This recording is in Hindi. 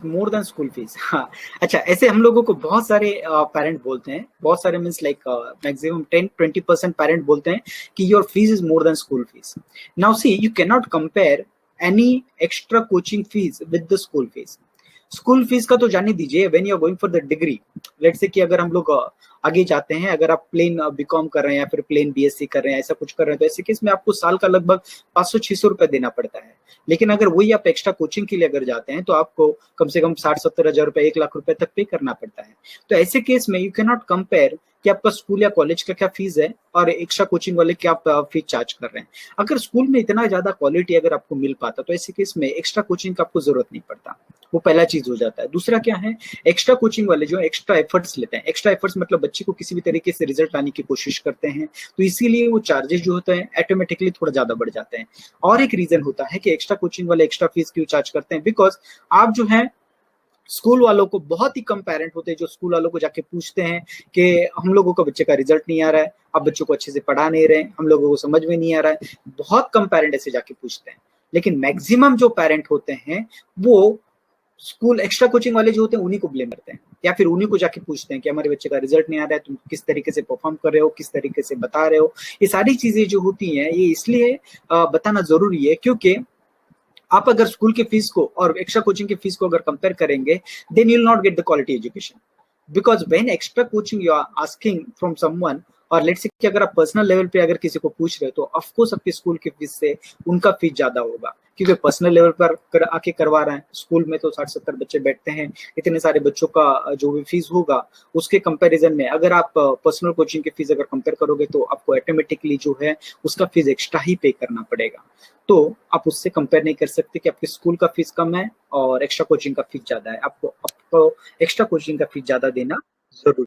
मोर देन स्कूल फीस। हाँ, अच्छा, ऐसे हम लोगों को बहुत सारे पेरेंट बोलते हैं, बहुत सारे मीन्स लाइक मैक्सिमम 10-20% पेरेंट बोलते हैं कि your fees is more than school fees. Now see, you can not compare any extra coaching fees with the school fees. School fees का तो जाने दीजिए, when you are going for the degree, let's say कि अगर हम लोग आगे जाते हैं, अगर आप प्लेन बीकॉम कर रहे हैं या फिर प्लेन बीएससी कर रहे हैं, ऐसा कुछ कर रहे हैं, तो ऐसे केस में आपको साल का लगभग 500-600 रुपए देना पड़ता है। लेकिन अगर वही आप एक्स्ट्रा कोचिंग के लिए अगर जाते हैं तो आपको कम से कम 60-70 हजार रुपए, 1 लाख रुपए तक पे करना पड़ता है। तो ऐसे केस में यू कैन नॉट कंपेयर कि आपका स्कूल या कॉलेज का क्या फीस है और एक्स्ट्रा कोचिंग वाले क्या आप फीस चार्ज कर रहे हैं। अगर स्कूल में इतना ज्यादा क्वालिटी अगर आपको मिल पाता तो ऐसे केस में एक्स्ट्रा कोचिंग का आपको जरूरत नहीं पड़ता। वो पहला चीज हो जाता है। दूसरा क्या है, एक्स्ट्रा कोचिंग वाले जो एक्स्ट्रा एफर्ट्स लेते हैं, एक्स्ट्रा एफर्ट्स मतलब बच्चे को किसी भी तरीके से रिजल्ट लाने की कोशिश करते हैं, तो इसीलिए वो चार्जेस जो होते हैं ऑटोमेटिकली थोड़ा ज्यादा बढ़ जाते हैं। और एक रीजन होता है कि एक्स्ट्रा कोचिंग वाले एक्स्ट्रा फीस क्यों चार्ज करते हैं, बिकॉज आप जो है स्कूल वालों को, बहुत ही कम पेरेंट होते हैं जो स्कूल वालों को जाके पूछते हैं कि हम लोगों का बच्चे का रिजल्ट नहीं आ रहा है, आप बच्चों को अच्छे से पढ़ा नहीं रहे, हम लोगों को समझ में नहीं आ रहा है। बहुत कम पेरेंट ऐसे जाके पूछते हैं। लेकिन मैक्सिमम जो पेरेंट होते हैं वो स्कूल एक्स्ट्रा कोचिंग वाले जो होते हैं उन्हीं को ब्लेम करते हैं, या फिर उन्हीं को जाके पूछते हैं कि हमारे बच्चे का रिजल्ट नहीं आ रहा है, तुम किस तरीके से परफॉर्म कर रहे हो, किस तरीके से बता रहे हो। ये सारी चीजें जो होती हैं ये इसलिए बताना जरूरी है क्योंकि आप अगर स्कूल के फीस को और एक्स्ट्रा कोचिंग के फीस को अगर कंपेयर करेंगे, then you will not get the quality education. Because when extra coaching you are asking from someone, और लेट्स से कि अगर आप पर्सनल लेवल पे अगर किसी को पूछ रहे हो तो ऑफ कोर्स आपके स्कूल के फीस से उनका फीस ज्यादा होगा, क्योंकि पर्सनल लेवल पर आके करवा रहे हैं। स्कूल में तो 60-70 बच्चे बैठते हैं, इतने सारे बच्चों का जो भी फीस होगा उसके कंपैरिजन में अगर आप पर्सनल कोचिंग की फीस अगर कंपेयर करोगे तो आपको ऑटोमेटिकली जो है उसका फीस एक्स्ट्रा ही पे करना पड़ेगा। तो आप उससे कंपेयर नहीं कर सकते कि आपके स्कूल का फीस कम है और एक्स्ट्रा कोचिंग का फीस ज्यादा है। आपको एक्स्ट्रा कोचिंग का फीस ज्यादा देना जरूरी